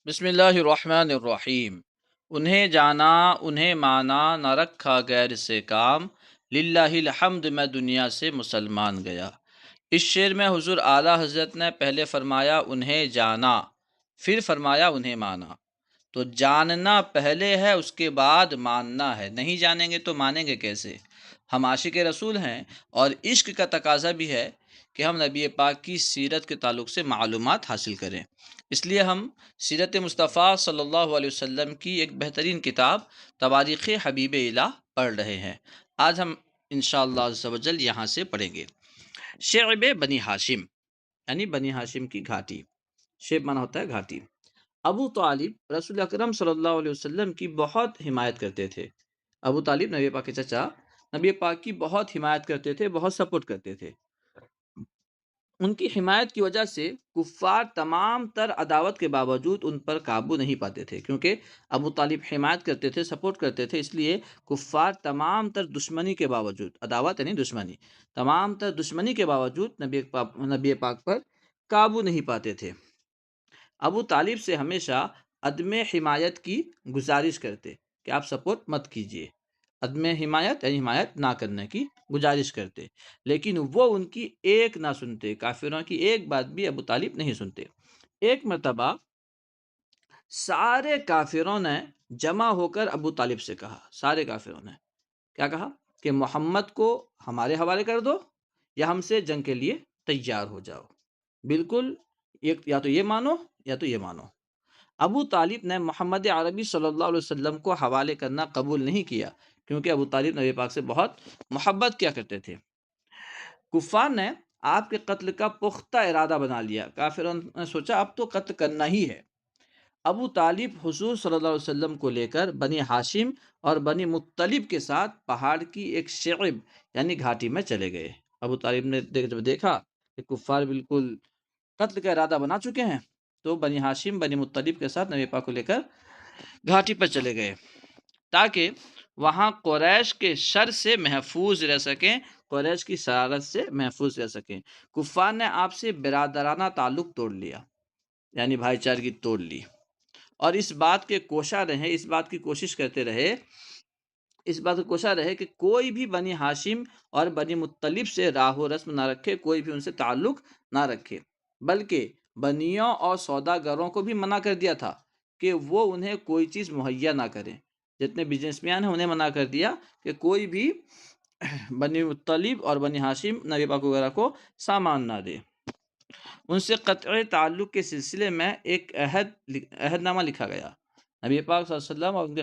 بسم اللہ الرحمن الرحیم۔ انہیں جانا انہیں مانا نہ رکھا غیر سے کام، للہ الحمد میں دنیا سے مسلمان گیا۔ اس شعر میں حضور اعلیٰ حضرت نے پہلے فرمایا انہیں جانا، پھر فرمایا انہیں مانا۔ تو جاننا پہلے ہے، اس کے بعد ماننا ہے۔ نہیں جانیں گے تو مانیں گے کیسے؟ ہم عاشق رسول ہیں، اور عشق کا تقاضا بھی ہے کہ ہم نبی پاک کی سیرت کے تعلق سے معلومات حاصل کریں۔ اس لیے ہم سیرت مصطفیٰ صلی اللہ علیہ وسلم کی ایک بہترین کتاب تواریخ حبیب الہ پڑھ رہے ہیں۔ آج ہم انشاءاللہ عز و جل یہاں سے پڑھیں گے شعب بنی ہاشم، یعنی بنی ہاشم کی گھاٹی۔ شعب مانا ہوتا ہے گھاٹی۔ ابو طالب رسول اکرم صلی اللہ علیہ وسلم کی بہت حمایت کرتے تھے۔ ابو طالب نبی پاک کے چچا نبی پاک کی بہت حمایت کرتے تھے، بہت سپورٹ کرتے تھے۔ ان کی حمایت کی وجہ سے کفار تمام تر عداوت کے باوجود ان پر قابو نہیں پاتے تھے، کیونکہ ابو طالب حمایت کرتے تھے، سپورٹ کرتے تھے، اس لیے کفار تمام تر دشمنی کے باوجود، عداوت یعنی دشمنی، تمام تر دشمنی کے باوجود نبی پاک پر قابو نہیں پاتے تھے۔ ابو طالب سے ہمیشہ عدم حمایت کی گزارش کرتے کہ آپ سپورٹ مت کیجیے، عدم حمایت یعنی حمایت نہ کرنے کی گزارش کرتے، لیکن وہ ان کی ایک نہ سنتے، کافروں کی ایک بات بھی ابو طالب نہیں سنتے۔ ایک مرتبہ سارے کافروں نے جمع ہو کر ابو طالب سے کہا، سارے کافروں نے کیا کہا کہ محمد کو ہمارے حوالے کر دو یا ہم سے جنگ کے لیے تیار ہو جاؤ، بالکل یا تو یہ مانو یا تو یہ مانو۔ ابو طالب نے محمد عربی صلی اللہ علیہ وسلم کو حوالے کرنا قبول نہیں کیا، کیونکہ ابو طالب نبی پاک سے بہت محبت کیا کرتے تھے۔ کفار نے آپ کے قتل کا پختہ ارادہ بنا لیا، کافروں نے سوچا اب تو قتل کرنا ہی ہے۔ ابو طالب حضور صلی اللہ علیہ وسلم کو لے کر بنی ہاشم اور بنی مطلب کے ساتھ پہاڑ کی ایک شعب یعنی گھاٹی میں چلے گئے۔ ابو طالب نے جب دیکھا کہ کفار بالکل قتل کا ارادہ بنا چکے ہیں، تو بنی ہاشم بنی مطلب کے ساتھ نبی پاک کو لے کر گھاٹی پر چلے گئے، تاکہ وہاں قریش کے شر سے محفوظ رہ سکیں، قریش کی شرارت سے محفوظ رہ سکیں۔ کفار نے آپ سے برادرانہ تعلق توڑ لیا، یعنی بھائی چارگی توڑ لی، اور اس بات کے کوشاں رہے، اس بات کی کوشش کرتے رہے، اس بات کو کوشاں رہے کہ کوئی بھی بنی ہاشم اور بنی مطلب سے راہ و رسم نہ رکھے، کوئی بھی ان سے تعلق نہ رکھے، بلکہ بنیوں اور سوداگروں کو بھی منع کر دیا تھا کہ وہ انہیں کوئی چیز مہیا نہ کریں۔ جتنے بزنس مین ہیں انہیں منع کر دیا کہ کوئی بھی بنی مطلب اور بنی ہاشم نبی پاک وغیرہ کو سامان نہ دے۔ ان سے قطع تعلق کے سلسلے میں ایک عہد نامہ لکھا گیا۔ نبی پاک صلی اللہ علیہ وسلم اور ان کے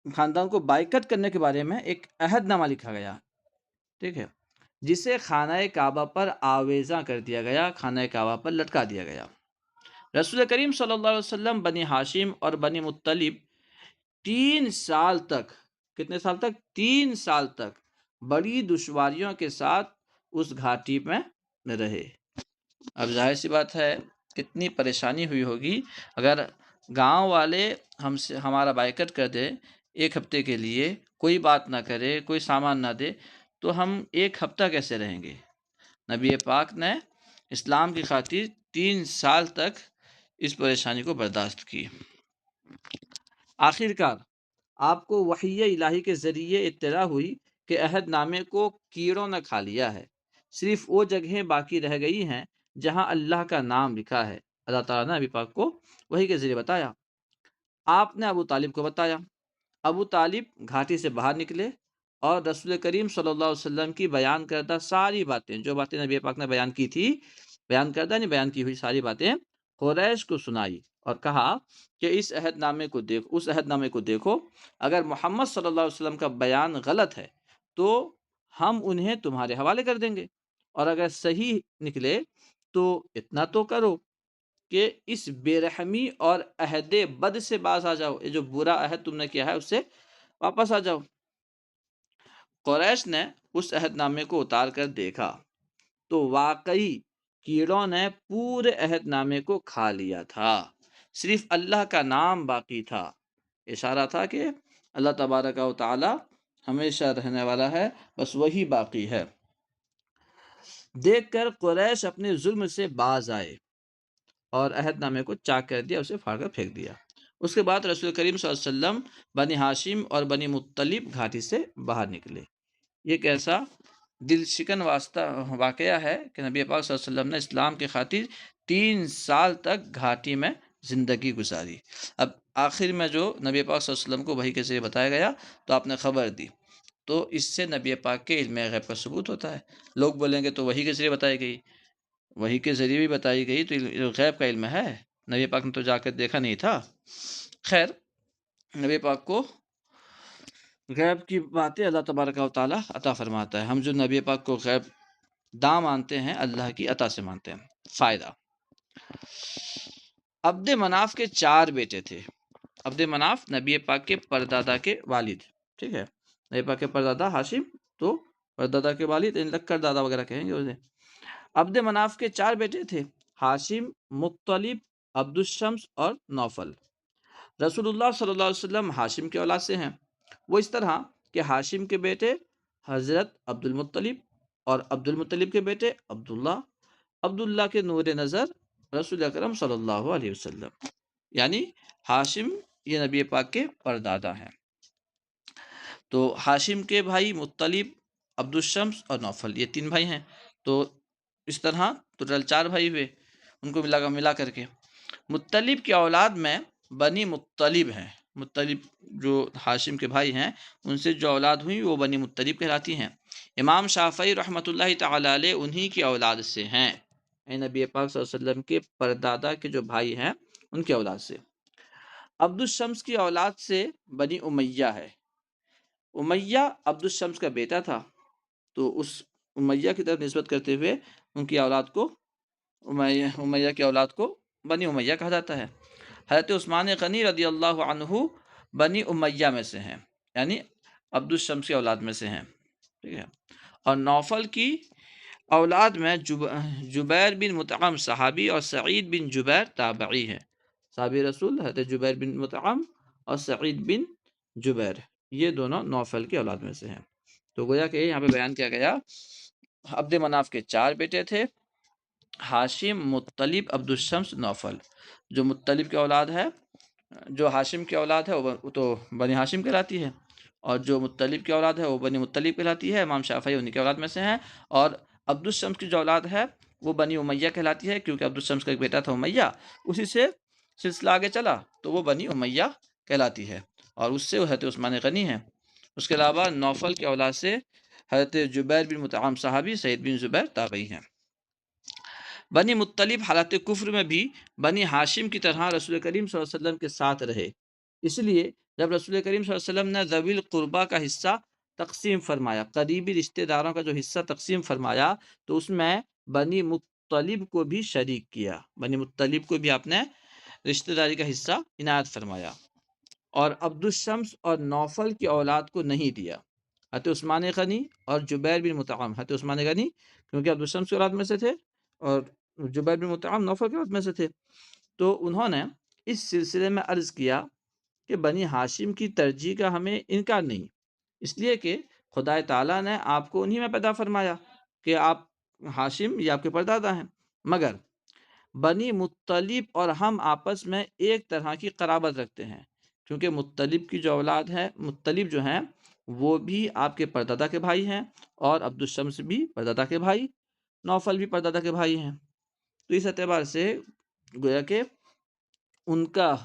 خاندان کو بائیکٹ کرنے کے بارے میں ایک عہد نامہ لکھا گیا، ٹھیک ہے، جسے خانہ کعبہ پر آویزاں کر دیا گیا، خانہ کعبہ پر لٹکا دیا گیا۔ رسول کریم صلی اللہ علیہ وسلم بنی ہاشم اور بنی مطلب 3 سال تک، کتنے سال تک؟ 3 سال تک بڑی دشواریوں کے ساتھ اس گھاٹی میں رہے۔ اب ظاہر سی بات ہے کتنی پریشانی ہوئی ہوگی اگر گاؤں والے ہمارا بائیکٹ کر دے، 1 ہفتے کے لیے کوئی بات نہ کرے، کوئی سامان نہ دے، تو ہم 1 ہفتہ کیسے رہیں گے؟ نبی پاک نے اسلام کی خاطر 3 سال تک اس پریشانی کو برداشت کی۔ آخرکار آپ کو وحی الہی کے ذریعے اطلاع ہوئی کہ عہد نامے کو کیڑوں نے کھا لیا ہے، صرف وہ جگہیں باقی رہ گئی ہیں جہاں اللہ کا نام لکھا ہے۔ اللہ تعالیٰ نے نبی پاک کو وحی کے ذریعے بتایا۔ آپ نے ابو طالب کو بتایا۔ ابو طالب گھاٹی سے باہر نکلے اور رسول کریم صلی اللہ علیہ وسلم کی بیان کردہ ساری باتیں، جو باتیں نبی پاک نے بیان کی تھی، بیان کردہ نہیں، بیان کی ہوئی ساری باتیں قریش کو سنائی، اور کہا کہ اس عہد نامے کو دیکھو، اگر محمد صلی اللہ علیہ وسلم کا بیان غلط ہے تو ہم انہیں تمہارے حوالے کر دیں گے، اور اگر صحیح نکلے تو اتنا تو کرو کہ اس بے رحمی اور عہد بد سے باز آ جاؤ، یہ جو برا عہد تم نے کیا ہے اس سے واپس آ جاؤ۔ قریش نے اس عہد نامے کو اتار کر دیکھا تو واقعی کیڑوں نے پورے عہد نامے کو کھا لیا تھا، صرف اللہ کا نام باقی تھا۔ اشارہ تھا کہ اللہ تبارک و تعالی ہمیشہ رہنے والا ہے، بس وہی باقی ہے۔ دیکھ کر قریش اپنے ظلم سے باز آئے اور عہد نامے کو چاک کر دیا، اسے پھاڑ کر پھینک دیا۔ اس کے بعد رسول کریم صلی اللہ علیہ وسلم بنی ہاشم اور بنی مطلب گھاٹی سے باہر نکلے۔ یہ کیسا دل شکن واسطہ واقعہ ہے کہ نبی پاک صلی اللہ علیہ وسلم نے اسلام کی خاطر 3 سال تک گھاٹی میں زندگی گزاری۔ اب آخر میں جو نبی پاک صلی اللہ علیہ وسلم کو وحی کے ذریعے بتایا گیا تو آپ نے خبر دی، تو اس سے نبی پاک کے علم غیب کا ثبوت ہوتا ہے۔ لوگ بولیں گے تو وحی کے ذریعے بتائی گئی، وحی کے ذریعے بھی بتائی گئی تو غیب کا علم ہے، نبی پاک نے تو جا کر دیکھا نہیں تھا۔ خیر، نبی پاک کو غیب کی باتیں اللہ تبارک و تعالیٰ عطا فرماتا ہے۔ ہم جو نبی پاک کو غیب داں مانتے ہیں، اللہ کی عطا سے مانتے ہیں۔ فائدہ، عبد مناف کے 4 بیٹے تھے۔ عبد مناف نبی پاک کے پردادا کے والد، ٹھیک ہے، نبی پاک کے پردادا ہاشم، تو پردادا کے والد لگ کر دادا وغیرہ کہیں گے اسے۔ عبد مناف کے 4 بیٹے تھے، ہاشم، مطلب، عبد الشمس اور نوفل۔ رسول اللہ صلی اللہ علیہ وسلم ہاشم کے اولاد سے ہیں۔ وہ اس طرح کہ ہاشم کے بیٹے حضرت عبد المطلب اور عبد المطلب کے بیٹے عبداللہ، عبداللہ کے نور نظر رسول اکرم صلی اللہ علیہ وسلم، یعنی ہاشم یہ نبی پاک کے پردادا ہیں۔ تو ہاشم کے بھائی مطلب، عبد الشمس اور نوفل، یہ 3 بھائی ہیں۔ تو اس طرح ٹوٹل 4 بھائی ہوئے، ان کو ملا کر کے۔ مطلب کی اولاد میں بنی مطلب ہیں، مطلب جو ہاشم کے بھائی ہیں ان سے جو اولاد ہوئی وہ بنی مطلب کہلاتی ہیں۔ امام شافعی رحمۃ اللہ تعالی علیہ انہی کی اولاد سے ہیں، نبی پاک صلی اللہ علیہ وسلم کے پردادا کے جو بھائی ہیں ان کی اولاد سے۔ عبد الشمس کی اولاد سے بنی امیہ ہے۔ امیہ عبد الشمس کا بیٹا تھا، تو اس امیہ کی طرف نسبت کرتے ہوئے ان کی اولاد کو امیہ کی اولاد کو بنی امیہ کہا جاتا ہے۔ حضرت عثمان غنی رضی اللہ عنہ بنی امیہ میں سے ہیں، یعنی عبد الشمس کی اولاد میں سے ہیں، ٹھیک ہے۔ اور نوفل کی اولاد میں جبیر بن مطعم صحابی اور سعید بن جبیر تابعی ہیں۔ صحابی رسول حضرت جبیر بن مطعم اور سعید بن جبیر، یہ دونوں نوفل کی اولاد میں سے ہیں۔ تو گویا کہ یہاں پہ بیان کیا گیا، عبد مناف کے 4 بیٹے تھے، ہاشم، مطلب، عبد الشمس، نوفل۔ جو مطلب کی اولاد ہے، جو ہاشم کی اولاد ہے وہ تو بنی ہاشم کہلاتی ہے، اور جو مطلب کی اولاد ہے وہ بنی مطلب کہلاتی ہے، امام شافعی انہی کی اولاد میں سے ہیں۔ اور عبد الشمس کی جو اولاد ہے وہ بنی امیہ کہلاتی ہے، کیونکہ عبد الشمس کا ایک بیٹا تھا امیہ، اسی سے سلسلہ آگے چلا تو وہ بنی امیہ کہلاتی ہے، اور اس سے حضرت عثمان غنی ہیں۔ اس کے علاوہ نوفل کی اولاد سے حضرت جبیر بن مطعم صحابی، سعید بن جبیر تابعی ہیں۔ بنی مطلب حالت کفر میں بھی بنی ہاشم کی طرح رسول کریم صلی اللہ علیہ وسلم کے ساتھ رہے، اس لیے جب رسول کریم صلی اللہ علیہ وسلم نے ذوی القربہ کا حصہ تقسیم فرمایا، قریبی رشتہ داروں کا جو حصہ تقسیم فرمایا، تو اس میں بنی مطلب کو بھی شریک کیا، بنی مطلب کو بھی آپ نے رشتہ داری کا حصہ عنایت فرمایا، اور عبد الشمس اور نوفل کی اولاد کو نہیں دیا۔ حضرت عثمان غنی اور جبیر بن مطعم، حضرت عثمان غنی کیونکہ عبد الشمس کی اولاد میں سے تھے اور جبیر بن مطعم نوفل کی اولاد میں سے تھے، تو انہوں نے اس سلسلے میں عرض کیا کہ بنی ہاشم کی ترجیح کا ہمیں انکار نہیں، اس لیے کہ خدا تعالیٰ نے آپ کو انہی میں پیدا فرمایا کہ آپ ہاشم یہ آپ کے پردادا ہیں، مگر بنی مطلب اور ہم آپس میں ایک طرح کی قرابت رکھتے ہیں، کیونکہ مطلب کی جو اولاد ہے، مطلب جو ہیں وہ بھی آپ کے پردادا کے بھائی ہیں، اور عبد الشمس بھی پردادا کے بھائی، نوفل بھی پردادا کے بھائی ہیں۔ تو اس اعتبار سے گویا کہ ان کا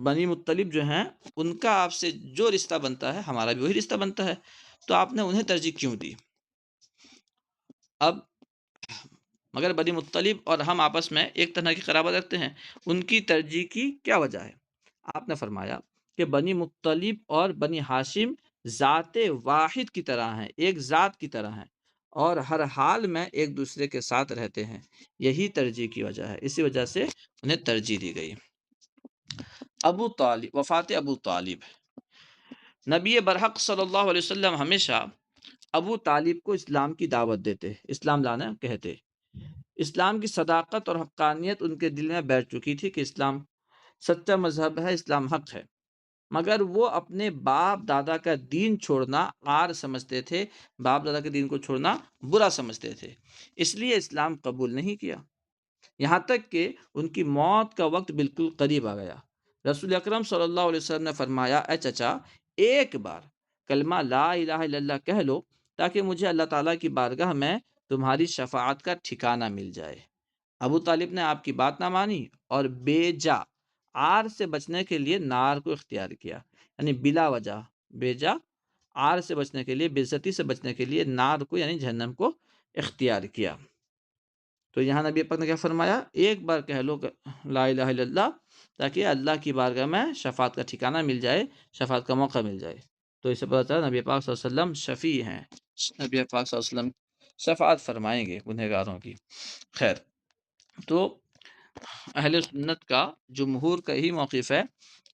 بنی مطلب جو ہیں ان کا آپ سے جو رشتہ بنتا ہے ہمارا بھی وہی رشتہ بنتا ہے، تو آپ نے انہیں ترجیح کیوں دی؟ اب مگر بنی مطلب اور ہم آپس میں ایک طرح کی قرابت رکھتے ہیں، ان کی ترجیح کی کیا وجہ ہے؟ آپ نے فرمایا کہ بنی مطلب اور بنی ہاشم ذات واحد کی طرح ہیں، ایک ذات کی طرح ہیں، اور ہر حال میں ایک دوسرے کے ساتھ رہتے ہیں، یہی ترجیح کی وجہ ہے، اسی وجہ سے انہیں ترجیح دی گئی۔ ابو طالب، وفات ابو طالب۔ نبی برحق صلی اللہ علیہ وسلم ہمیشہ ابو طالب کو اسلام کی دعوت دیتے، اسلام لانا کہتے۔ اسلام کی صداقت اور حقانیت ان کے دل میں بیٹھ چکی تھی کہ اسلام سچا مذہب ہے، اسلام حق ہے، مگر وہ اپنے باپ دادا کا دین چھوڑنا عار سمجھتے تھے، باپ دادا کے دین کو چھوڑنا برا سمجھتے تھے، اس لیے اسلام قبول نہیں کیا۔ یہاں تک کہ ان کی موت کا وقت بالکل قریب آ گیا۔ رسول اکرم صلی اللہ علیہ وسلم نے فرمایا، اے چچا، ایک بار کلمہ لا الہ الا اللہ کہہ لو تاکہ مجھے اللہ تعالیٰ کی بارگاہ میں تمہاری شفاعت کا ٹھکانہ مل جائے۔ ابو طالب نے آپ کی بات نہ مانی اور بے جا آر سے بچنے کے لیے نار کو اختیار کیا، یعنی بلا وجہ بے جا آر سے بچنے کے لیے، بے عزتی سے بچنے کے لیے نار کو یعنی جہنم کو اختیار کیا۔ تو یہاں نبی پاک نے کیا فرمایا، ایک بار کہہ لو کہ لا الہ الا اللہ تاکہ اللہ کی بارگاہ میں شفاعت کا ٹھکانہ مل جائے، شفاعت کا موقع مل جائے۔ تو اسے پتہ چلا نبی پاک صلی اللہ علیہ وسلم شفیع ہیں، نبی پاک صلی اللہ علیہ وسلم شفاعت فرمائیں گے گنہگاروں کی۔ خیر، تو اہل سنت کا جمہور کا ہی موقف ہے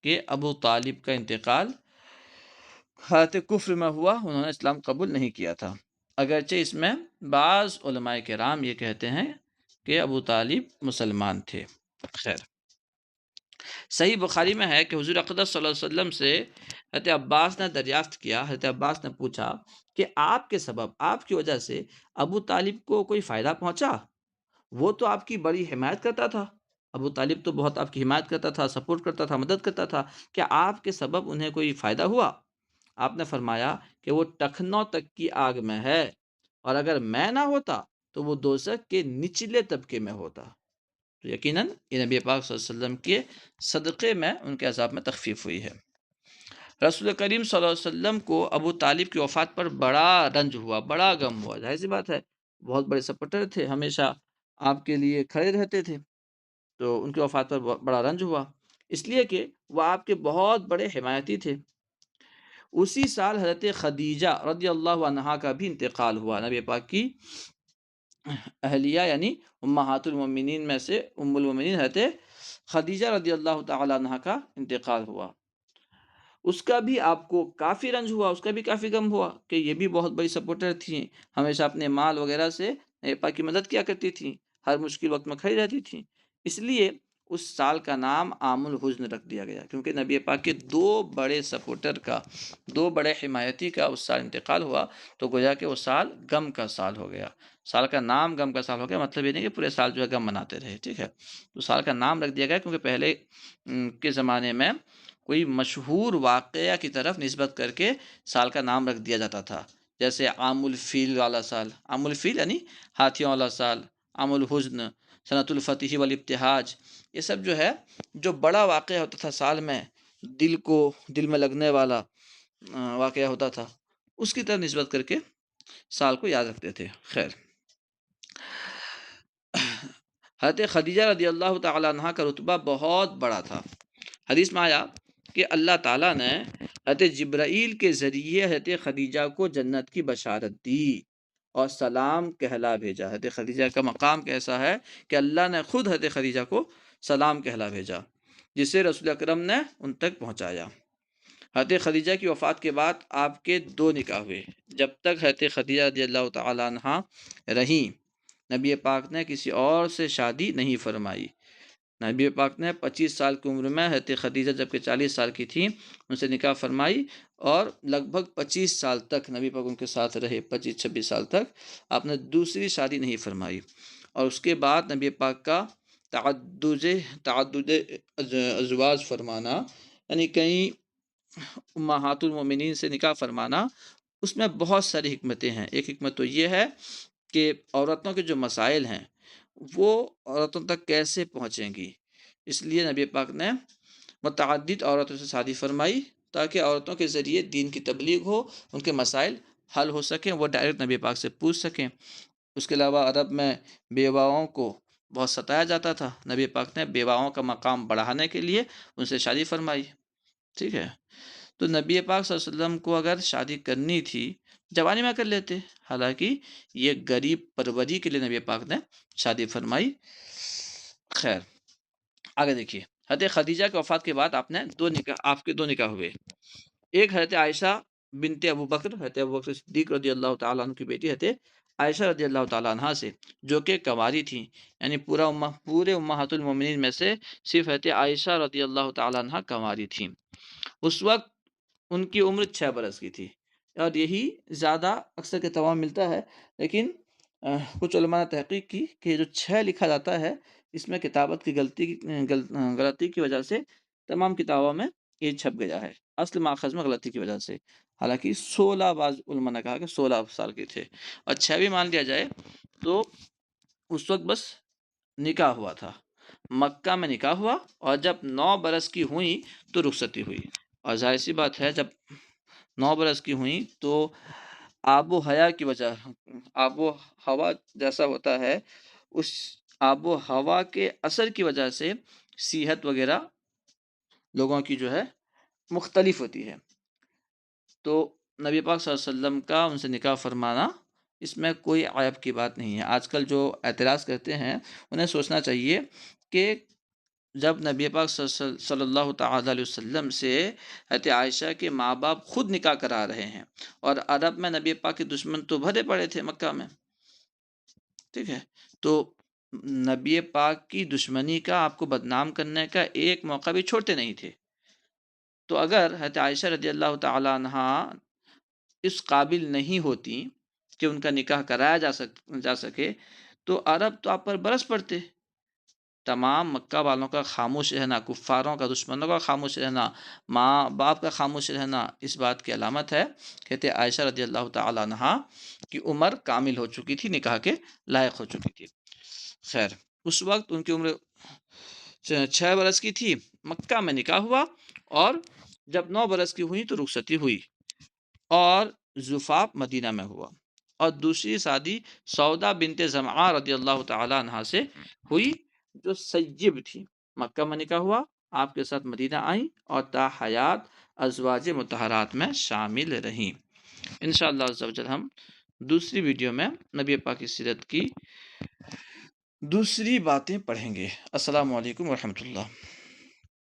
کہ ابو طالب کا انتقال حالت کفر میں ہوا، انہوں نے اسلام قبول نہیں کیا تھا، اگرچہ اس میں بعض علماء کرام یہ کہتے ہیں کہ ابو طالب مسلمان تھے۔ خیر، صحیح بخاری میں ہے کہ حضور اقدس صلی اللہ علیہ وسلم سے حضرت عباس نے دریافت کیا، حضرت عباس نے پوچھا کہ آپ کے سبب، آپ کی وجہ سے ابو طالب کو کوئی فائدہ پہنچا؟ وہ تو آپ کی بڑی حمایت کرتا تھا، ابو طالب تو بہت آپ کی حمایت کرتا تھا، سپورٹ کرتا تھا، مدد کرتا تھا، کیا آپ کے سبب انہیں کوئی فائدہ ہوا؟ آپ نے فرمایا کہ وہ ٹخنوں تک کی آگ میں ہے، اور اگر میں نہ ہوتا تو وہ دوزخ کے نچلے طبقے میں ہوتا۔ تو یقیناً یہ نبی پاک صلی اللہ علیہ وسلم کے صدقے میں ان کے عذاب میں تخفیف ہوئی ہے۔ رسول کریم صلی اللہ علیہ وسلم کو ابو طالب کی وفات پر بڑا رنج ہوا، بڑا غم ہوا، ظاہر سی بات ہے، بہت بڑے سپورٹر تھے، ہمیشہ آپ کے لیے کھڑے رہتے تھے، تو ان کی وفات پر بڑا رنج ہوا، اس لیے کہ وہ آپ کے بہت بڑے حمایتی تھے۔ اسی سال حضرت خدیجہ رضی اللہ عنہا کا بھی انتقال ہوا، نبی پاک کی اہلیہ یعنی امہات المومنین میں سے ام المومنین حضرت خدیجہ رضی اللہ تعالی عنہا کا انتقال ہوا۔ اس کا بھی آپ کو کافی رنج ہوا، اس کا بھی کافی غم ہوا کہ یہ بھی بہت بڑی سپورٹر تھیں، ہمیشہ اپنے مال وغیرہ سے نبی پاک کی مدد کیا کرتی تھیں، ہر مشکل وقت میں کھڑی رہتی تھیں۔ اس لیے اس سال کا نام عام الحزن رکھ دیا گیا، کیونکہ نبی پاک کے دو بڑے سپورٹر کا، دو بڑے حمایتی کا اس سال انتقال ہوا، تو گویا کہ وہ سال غم کا سال ہو گیا، سال کا نام غم کا سال ہو گیا، مطلب یہ نہیں کہ پورے سال جو ہے غم مناتے رہے، ٹھیک ہے، تو سال کا نام رکھ دیا گیا، کیونکہ پہلے کے زمانے میں کوئی مشہور واقعہ کی طرف نسبت کر کے سال کا نام رکھ دیا جاتا تھا، جیسے عام الفیل والا سال، عام الفیل یعنی ہاتھیوں والا سال، عام الحزن، سنۃ الفتح والابتہاج، یہ سب جو ہے جو بڑا واقعہ ہوتا تھا سال میں، دل میں لگنے والا واقعہ ہوتا تھا، اس کی طرف نسبت کر کے سال کو یاد رکھتے تھے۔ خیر، حضرت خدیجہ رضی اللہ تعالیٰ عنہ کا رتبہ بہت بڑا تھا۔ حدیث میں آیا کہ اللہ تعالیٰ نے حضرت جبرائیل کے ذریعے حضرت خدیجہ کو جنت کی بشارت دی اور سلام کہلا بھیجا۔ حضرت خدیجہ کا مقام کیسا ہے کہ اللہ نے خود حضرت خدیجہ کو سلام کہلا بھیجا، جسے رسول اکرم نے ان تک پہنچایا۔ حضرت خدیجہ کی وفات کے بعد آپ کے دو نکاح ہوئے، جب تک حضرت خدیجہ رضی اللہ تعالیٰ عنہ رہیں نبی پاک نے کسی اور سے شادی نہیں فرمائی۔ نبی پاک نے 25 سال کی عمر میں حضرت خدیجہ جبکہ 40 سال کی تھیں ان سے نکاح فرمائی، اور لگ بھگ 25 سال تک نبی پاک ان کے ساتھ رہے، 25-26 سال تک آپ نے دوسری شادی نہیں فرمائی، اور اس کے بعد نبی پاک کا تعدد ازواج فرمانا، یعنی کئی امہات المومنین سے نکاح فرمانا، اس میں بہت ساری حکمتیں ہیں۔ ایک حکمت تو یہ ہے کہ عورتوں کے جو مسائل ہیں وہ عورتوں تک کیسے پہنچیں گی، اس لیے نبی پاک نے متعدد عورتوں سے شادی فرمائی تاکہ عورتوں کے ذریعے دین کی تبلیغ ہو، ان کے مسائل حل ہو سکیں، وہ ڈائریکٹ نبی پاک سے پوچھ سکیں۔ اس کے علاوہ عرب میں بیواؤں کو بہت ستایا جاتا تھا، نبی پاک نے بیواؤں کا مقام بڑھانے کے لیے ان سے شادی فرمائی، ٹھیک ہے۔ تو نبی پاک صلی اللہ علیہ وسلم کو اگر شادی کرنی تھی جوانی میں کر لیتے، حالانکہ یہ غریب پروری کے لیے نبی پاک نے شادی فرمائی۔ خیر، آگے دیکھیے، حضرت خدیجہ کی وفات کے بعد آپ کے دو نکاح ہوئے۔ ایک حضرت عائشہ بنت ابو بکر، حضرت ابو بکر صدیق رضی اللہ تعالیٰ عنہ کی بیٹی حضرت عائشہ رضی اللہ تعالیٰ عنہ سے، جو کہ کنواری تھیں، یعنی پورے امہات المومنین میں سے صرف حضرت عائشہ رضی اللہ تعالیٰ عنہ کنواری تھیں۔ اس وقت ان کی عمر 6 برس کی تھی، اور یہی زیادہ اکثر کے تمام ملتا ہے، لیکن کچھ علماء نے تحقیق کی کہ جو 6 لکھا جاتا ہے اس میں کتابت کی غلطی کی وجہ سے تمام کتابوں میں یہ چھپ گیا ہے، اصل ماخذ میں غلطی کی وجہ سے، حالانکہ 16 بعض علماء نے کہا کہ 16 سال کے تھے، اور 6 بھی مان لیا جائے تو اس وقت بس نکاح ہوا تھا، مکہ میں نکاح ہوا، اور جب 9 برس کی ہوئی تو رخصتی ہوئی، اور ظاہر سی بات ہے جب 9 برس کی ہوئی تو آب و حیا کی وجہ، آب و ہوا جیسا ہوتا ہے اس آب و ہوا کے اثر کی وجہ سے صحت وغیرہ لوگوں کی جو ہے مختلف ہوتی ہے، تو نبی پاک صلی اللہ علیہ وسلم کا ان سے نکاح فرمانا اس میں کوئی عیب کی بات نہیں ہے۔ آج کل جو اعتراض کرتے ہیں انہیں سوچنا چاہیے کہ جب نبی پاک صلی اللہ تعالیٰ علیہ وسلم سے حضرت عائشہ کے ماں باپ خود نکاح کرا رہے ہیں، اور عرب میں نبی پاک کے دشمن تو بھرے پڑے تھے مکہ میں، ٹھیک ہے، تو نبی پاک کی دشمنی کا، آپ کو بدنام کرنے کا ایک موقع بھی چھوڑتے نہیں تھے، تو اگر حضرت عائشہ رضی اللہ تعالیٰ عنہ اس قابل نہیں ہوتی کہ ان کا نکاح کرایا جا سکے تو عرب تو آپ پر برس پڑتے، تمام مکہ والوں کا خاموش رہنا، کفاروں کا، دشمنوں کا خاموش رہنا، ماں باپ کا خاموش رہنا اس بات کی علامت ہے، کہتے عائشہ رضی اللہ تعالیٰ عنہ کی عمر کامل ہو چکی تھی، نکاح کے لائق ہو چکی تھی۔ خیر، اس وقت ان کی عمر 6 برس کی تھی، مکہ میں نکاح ہوا، اور جب 9 برس کی ہوئی تو رخصتی ہوئی، اور زفاف مدینہ میں ہوا، اور دوسری شادی سودا بنت زمعہ رضی اللہ تعالیٰ عنہ سے ہوئی جو سیب تھی، مکہ میں نکاح ہوا، آپ کے ساتھ مدینہ آئیں اور تا حیات ازواج مطہرات میں شامل رہیں۔ انشاءاللہ عز و جل ہم دوسری ویڈیو میں نبی پاک کی سیرت کی دوسری باتیں پڑھیں گے۔ السلام علیکم ورحمۃ اللہ۔